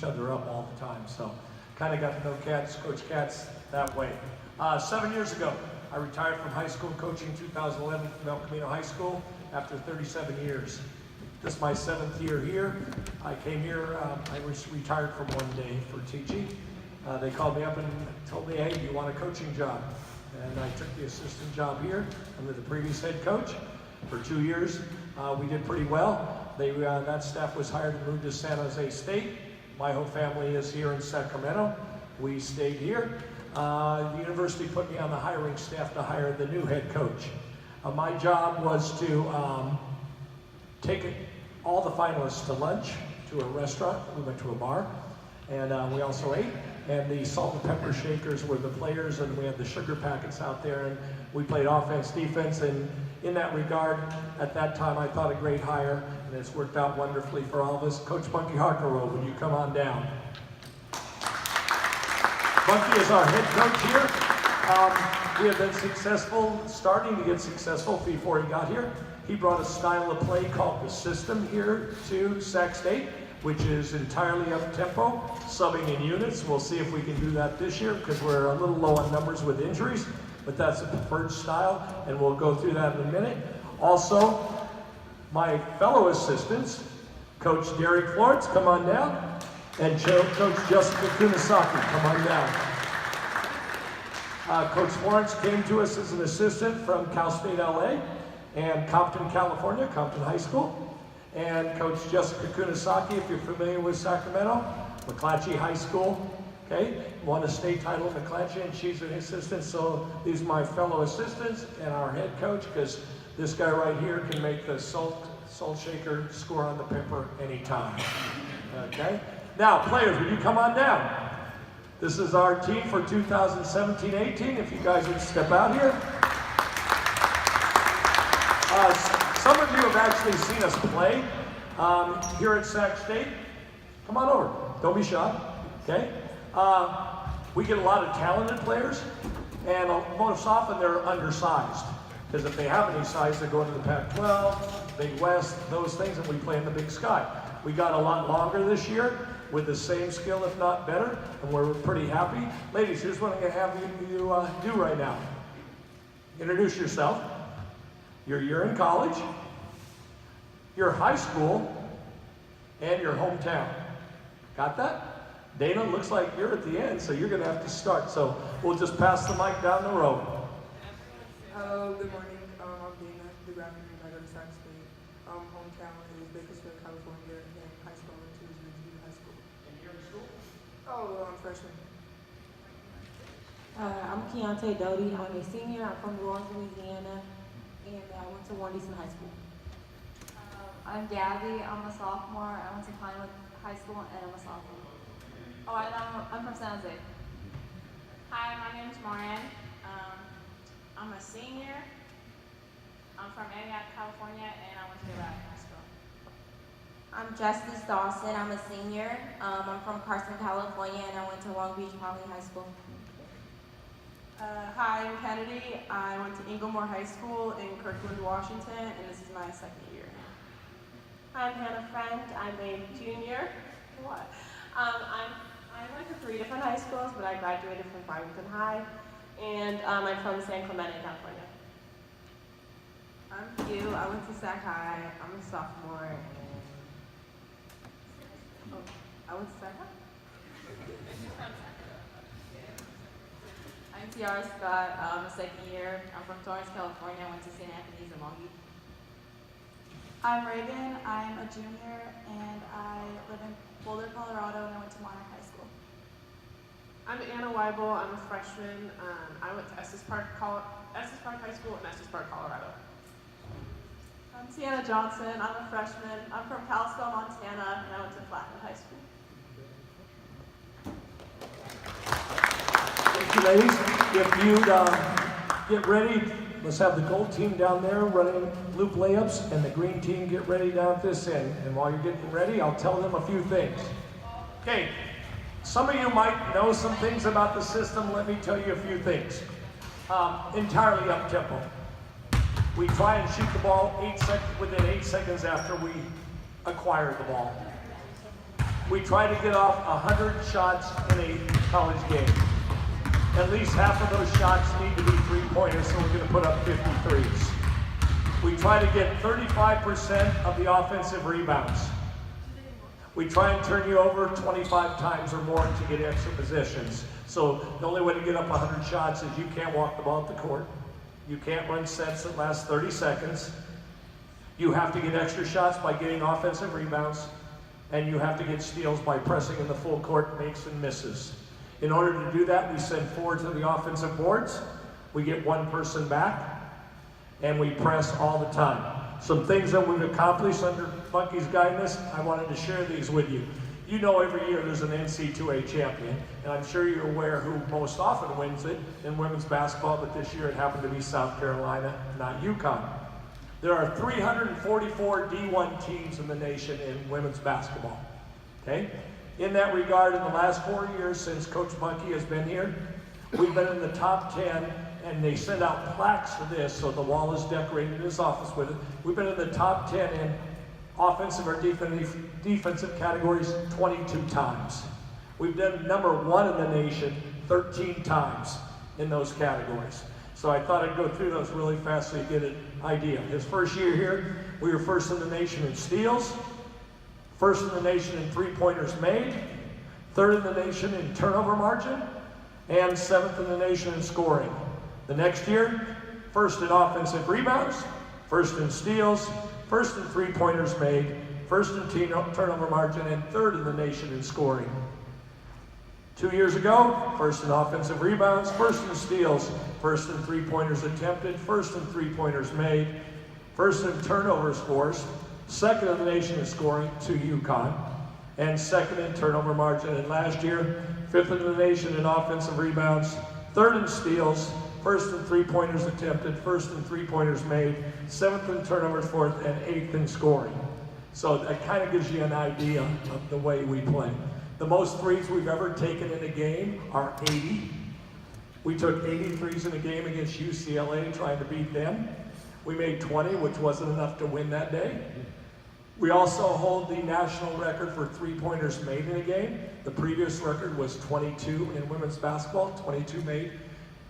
each other up all the time. So kind of got to know Coach Katz that way. 7 years ago, I retired from high school coaching 2011 from El Camino High School after 37 years. This is my 7th year here. I came here, I was retired from one day for teaching. They called me up and told me, hey, do you want a coaching job? And I took the assistant job here under the previous head coach for 2 years. We did pretty well. That staff was hired and moved to San Jose State. My whole family is here in Sacramento. We stayed here. The university put me on the hiring staff to hire the new head coach. My job was to take all the finalists to lunch, to a restaurant. We went to a bar, and we also ate. And the salt and pepper shakers were the players, and we had the sugar packets out there, and we played offense, defense, and in that regard, at that time, I thought a great hire, and it's worked out wonderfully for all of us. Coach Bunky Harkero, would you come on down? Bunky is our head coach here. We have been successful, starting to get successful before he got here. He brought a style of play called the system here to Sac State, which is entirely up-tempo, subbing in units. We'll see if we can do that this year because we're a little low on numbers with injuries, but that's a preferred style, and we'll go through that in a minute. Also, my fellow assistants, Coach Derek Florence, come on down, and Coach Jessica Kunisaki, come on down. Coach Florence came to us as an assistant from Cal State LA and Compton, California, Compton High School. And Coach Jessica Kunisaki, if you're familiar with Sacramento, McClatchy High School, okay? Won a state title in McClatchy, and she's an assistant. So these are my fellow assistants and our head coach, because this guy right here can make the salt shaker score on the pepper anytime, okay? Now, players, will you come on down? This is our team for 2017-18, if you guys would step out here. Some of you have actually seen us play here at Sac State. Come on over, don't be shy, okay? We get a lot of talented players, and most often they're undersized, because if they have any size, they're going to the Pac-12, Big West, those things, and we play in the Big Sky. We got a lot longer this year with the same skill, if not better, and we're pretty happy. Ladies, here's what I'm going to have you do right now. Introduce yourself, your year in college, your high school, and your hometown. Got that? Dana, looks like you're at the end, so you're going to have to start. So we'll just pass the mic down the road. Hello, good morning. I'm Dana, the graphic designer of Sac State. Hometown is Bakersfield, California, and high school I went to is Ridgeview High School. And you're in school? Oh, I'm freshman. I'm Keontae Doty. I'm a senior. I'm from New Orleans, Louisiana, and I went to Warren Easton High School. I'm Gabby. I'm a sophomore. I went to Pinewood High School, and I'm a sophomore. Oh, and I'm from San Jose. Hi, my name is Maureen. I'm a senior. I'm from Antioch, California, and I went to Rapid High School. I'm Justice Dawson. I'm a senior. I'm from Karsten, California, and I went to Long Beach Poly High School. Hi, I'm Kennedy. I went to Inglemoor High School in Kirkland, Washington, and this is my second year. I'm Hannah Friend. I'm a junior. What? I went to 3 different high schools, but I graduated from Farmington High, and I'm from San Clemente, California. I'm Hugh. I went to Sac High. I'm a sophomore. I went to Sac High? I'm Tiara Scott. I'm a second year. I'm from Torrance, California. I went to St. Anthony's in Long Beach. I'm Reagan. I'm a junior, and I live in Boulder, Colorado, and I went to Monarch High School. I'm Anna Weibel. I'm a freshman. I went to Estes Park High School in Estes Park, Colorado. I'm Tiana Johnson. I'm a freshman. I'm from Kalispell, Montana, and I went to Flatwood High School. Thank you, ladies. If you'd get ready, let's have the gold team down there running loop layups, and the green team get ready down at this end. And while you're getting ready, I'll tell them a few things. Okay, some of you might know some things about the system. Let me tell you a few things. Entirely up-tempo. We try and shoot the ball within 8 seconds after we acquire the ball. We try to get off 100 shots in a college game. At least half of those shots need to be three-pointers, so we're going to put up 53s. We try to get 35% of the offensive rebounds. We try and turn you over 25 times or more to get extra possessions. So the only way to get up 100 shots is you can't walk the ball at the court. You can't run sets that last 30 seconds. You have to get extra shots by getting offensive rebounds. And you have to get steals by pressing in the full court, makes and misses. In order to do that, we send four to the offensive boards. We get one person back, and we press all the time. Some things that we've accomplished under Bunky's guidance, I wanted to share these with you. You know every year there's an NC2A champion, and I'm sure you're aware who most often wins it in women's basketball, but this year it happened to be South Carolina, not UConn. There are 344 D1 teams in the nation in women's basketball, okay? In that regard, in the last 4 years since Coach Bunky has been here, we've been in the top 10, and they send out plaques for this, so the wall is decorated in his office with it. We've been in the top 10 in offensive or defensive categories 22 times. We've done number 1 in the nation 13 times in those categories. So I thought I'd go through those really fast so you get an idea. His first year here, we were first in the nation in steals, first in the nation in three-pointers made, third in the nation in turnover margin, and 7th in the nation in scoring. The next year, first in offensive rebounds, first in steals, first in three-pointers made, first in turnover margin, and 3rd in the nation in scoring. 2 years ago, first in offensive rebounds, first in steals, first in three-pointers attempted, first in three-pointers made, first in turnovers forced, 2nd in the nation in scoring to UConn, and 2nd in turnover margin. And last year, 5th in the nation in offensive rebounds, 3rd in steals, 1st in three-pointers attempted, 1st in three-pointers made, 7th in turnovers forced, and 8th in scoring. So that kind of gives you an idea of the way we play. The most threes we've ever taken in a game are 80. We took 80 threes in a game against UCLA trying to beat them. We made 20, which wasn't enough to win that day. We also hold the national record for three-pointers made in a game. The previous record was 22 in women's basketball, 22 made.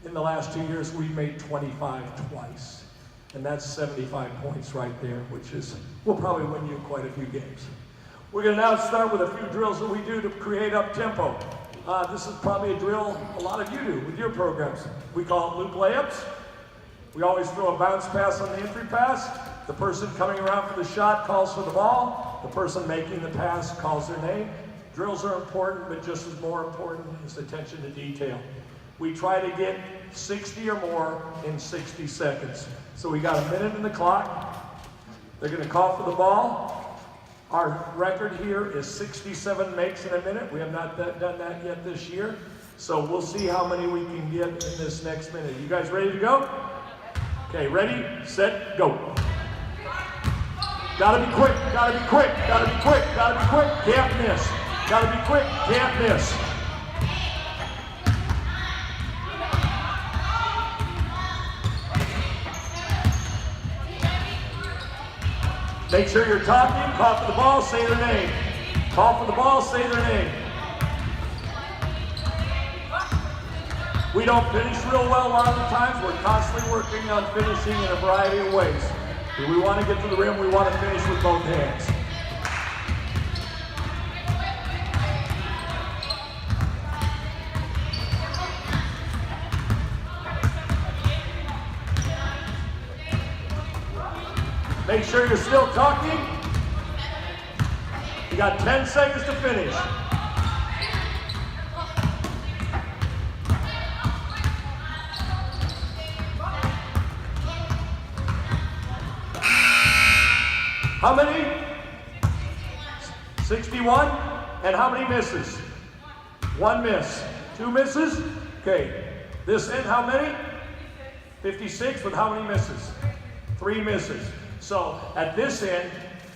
In the last 2 years, we've made 25 twice. And that's 75 points right there, which is, will probably win you quite a few games. We're going to now start with a few drills that we do to create up-tempo. This is probably a drill a lot of you do with your programs. We call it loop layups. We always throw a bounce pass on the entry pass. The person coming around for the shot calls for the ball. The person making the pass calls their name. Drills are important, but just as more important is attention to detail. We try to get 60 or more in 60 seconds. So we got a minute in the clock. They're going to call for the ball. Our record here is 67 makes in a minute. We have not done that yet this year. So we'll see how many we can get in this next minute. You guys ready to go? Okay, ready, set, go. Gotta be quick, gotta be quick, gotta be quick, gotta be quick, can't miss. Gotta be quick, can't miss. Make sure you're talking, call for the ball, say their name. Call for the ball, say their name. We don't finish real well a lot of the times. We're constantly working on finishing in a variety of ways. If we want to get to the rim, we want to finish with both hands. Make sure you're still talking. You got 10 seconds to finish. How many? 61. And how many misses? 1 miss. 2 misses? Okay. This end, how many? 56 with how many misses? 3 misses. So at this end,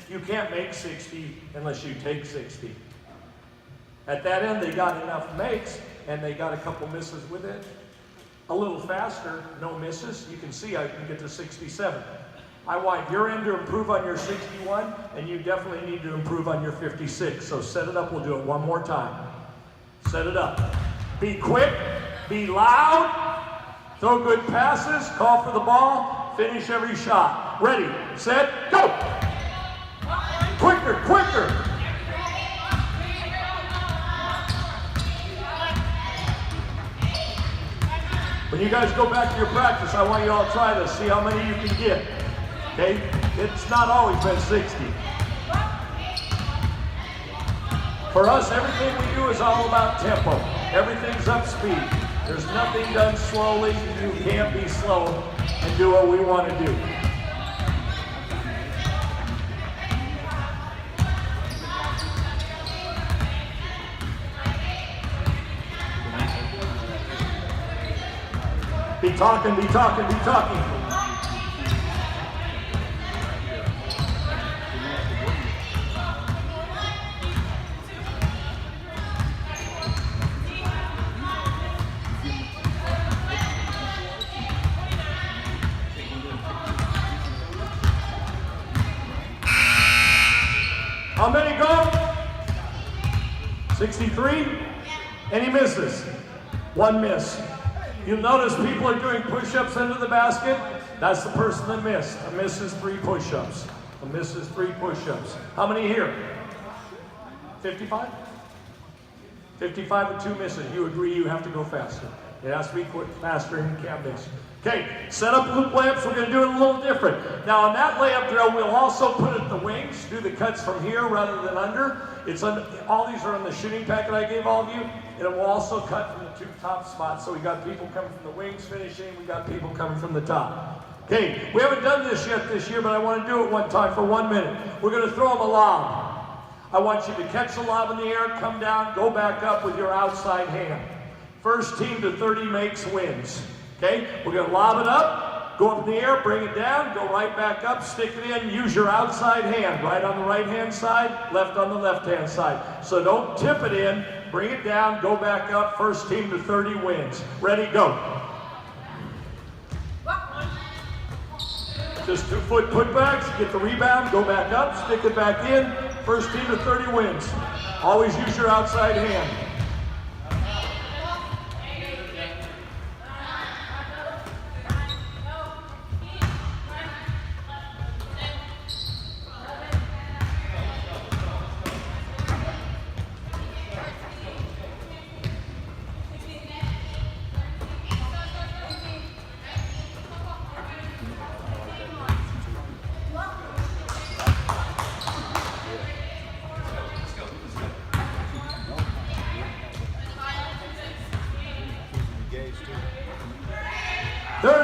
you can't make 60 unless you take 60. At that end, they got enough makes, and they got a couple misses with it. A little faster, no misses. You can see I can get to 67. I want your end to improve on your 61, and you definitely need to improve on your 56. So set it up, we'll do it one more time. Set it up. Be quick, be loud, throw good passes, call for the ball, finish every shot. Ready, set, go! Quicker, quicker! When you guys go back to your practice, I want you all to try this, see how many you can get. Okay? It's not always been 60. For us, everything we do is all about tempo. Everything's up speed. There's nothing done slowly. You can't be slow and do what we want to do. Be talking, be talking, be talking. How many go? 63? Any misses? One miss. You'll notice people are doing push-ups into the basket. That's the person that missed. A miss is 3 push-ups. A miss is 3 push-ups. How many here? 55? 55 and 2 misses. You agree you have to go faster. It has to be quick, faster, and you can't miss. Okay, set up loop layups. We're going to do it a little different. Now, on that layup drill, we'll also put it at the wings, do the cuts from here rather than under. All these are in the shooting packet I gave all of you, and it will also cut from the 2 top spots. So we got people coming from the wings finishing, we got people coming from the top. Okay, we haven't done this yet this year, but I want to do it one time for 1 minute. We're going to throw them a lob. I want you to catch the lob in the air, come down, go back up with your outside hand. First team to 30 makes wins. Okay, we're going to lob it up, go up in the air, bring it down, go right back up, stick it in, use your outside hand, right on the right-hand side, left on the left-hand side. So don't tip it in, bring it down, go back up, first team to 30 wins. Ready, go. Just 2-foot putbacks, get the rebound, go back up, stick it back in, first team to 30 wins. Always use your outside hand.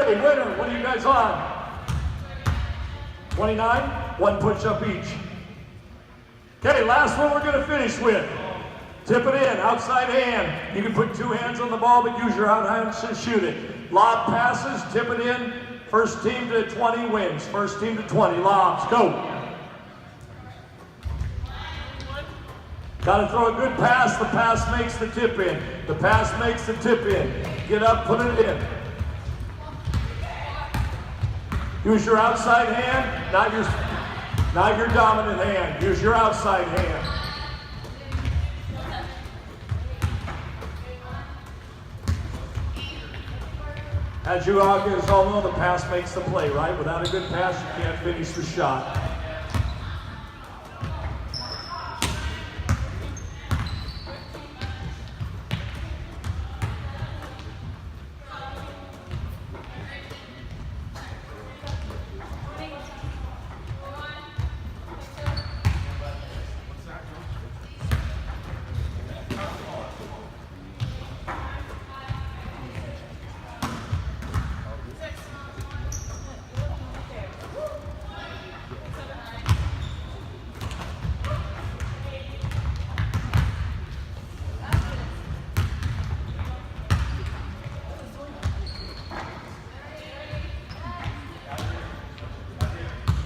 Winner, what are you guys on? 29? 1 push-up each. Okay, last one we're going to finish with. Tip it in, outside hand. You can put 2 hands on the ball, but use your out hands to shoot it. Lob passes, tip it in. First team to 20 wins. First team to 20. Lobs, go. Got to throw a good pass. The pass makes the tip in. The pass makes the tip in. Get up, put it in. Use your outside hand, not your dominant hand. Use your outside hand. As you all know, the pass makes the play, right? Without a good pass, you can't finish the shot.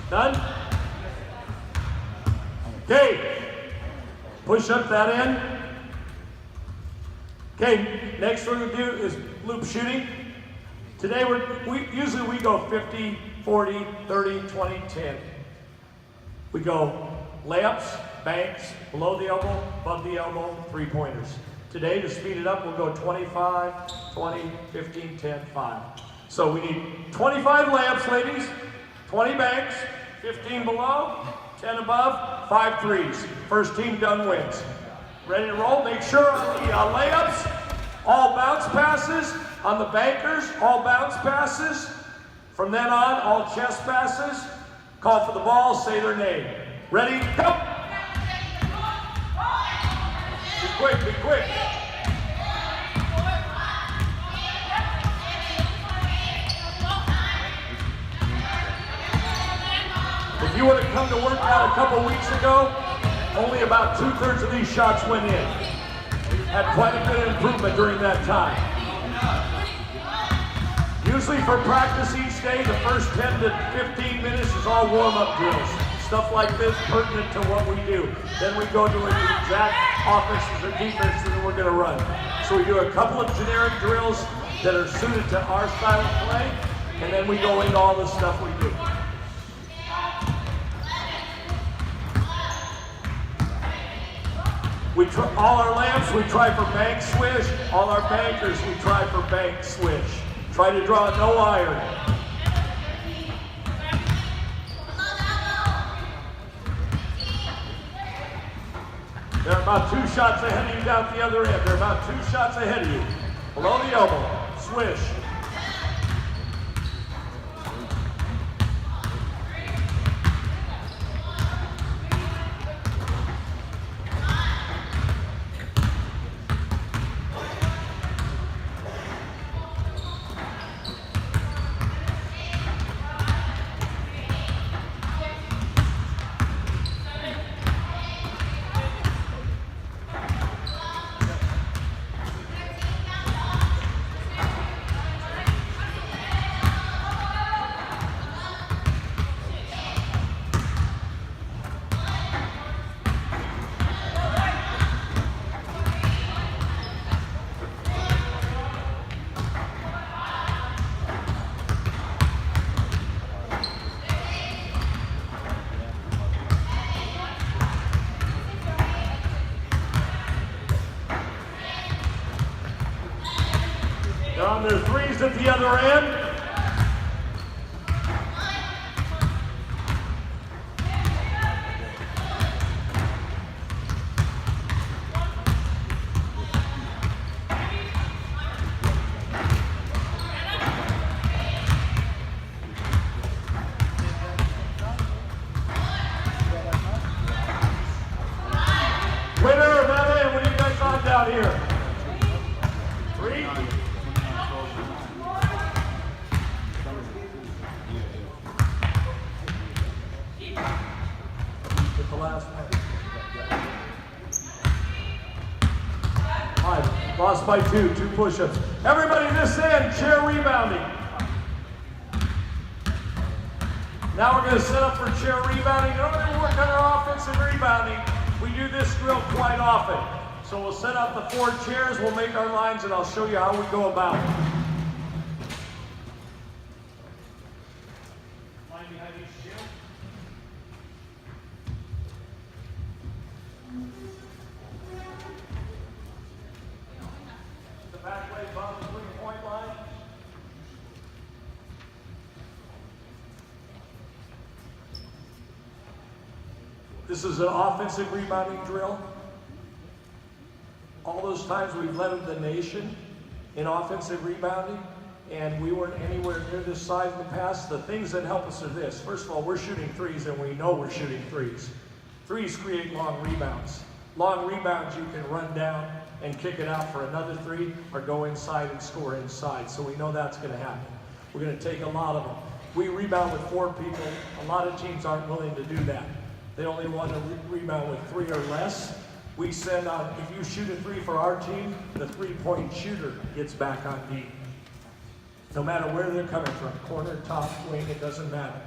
Done? Okay. Push up that end. Okay, next we're going to do is loop shooting. Today we usually go 50, 40, 30, 20, 10. We go layups, banks, below the elbow, above the elbow, three-pointers. Today, to speed it up, we'll go 25, 20, 15, 10, 5. So we need 25 layups, ladies, 20 banks, 15 below, 10 above, 5 threes. First team done wins. Ready to roll? Make sure on the layups, all bounce passes. On the bankers, all bounce passes. From then on, all chest passes. Call for the ball, say their name. Ready? Go! Be quick, be quick. If you would have come to work out a couple weeks ago, only about 2/3 of these shots went in. Had quite a bit of improvement during that time. Usually for practice each day, the first 10 to 15 minutes is all warm-up drills. Stuff like this pertinent to what we do. Then we go to the exact offenses or defenses that we're going to run. So we do a couple of generic drills that are suited to our style of play, and then we go into all the stuff we do. All our lamps, we try for bank swish. All our bankers, we try for bank swish. Try to draw no iron. They're about 2 shots ahead of you down at the other end. They're about 2 shots ahead of you. Below the elbow, swish. They're on their threes at the other end. Winner, Matt, what are you guys on down here? 3? Get the last one. 5. Lost by 2. 2 push-ups. Everybody this end, chair rebounding. Now we're going to set up for chair rebounding. In order to work on our offensive rebounding, we do this drill quite often. So we'll set up the 4 chairs, we'll make our lines, and I'll show you how we go about it. Line behind each chair. The back leg above the 3-point line. This is an offensive rebounding drill. All those times we've led the nation in offensive rebounding, and we weren't anywhere near this size in the past. The things that help us are this. First of all, we're shooting threes, and we know we're shooting threes. Threes create long rebounds. Long rebounds you can run down and kick it out for another 3, or go inside and score inside. So we know that's going to happen. We're going to take a lot of them. We rebound with 4 people. A lot of teams aren't willing to do that. They only want to rebound with 3 or less. We send out, if you shoot a 3 for our team, the 3-point shooter gets back on D. No matter where they're coming from, corner, top, wing, it doesn't matter.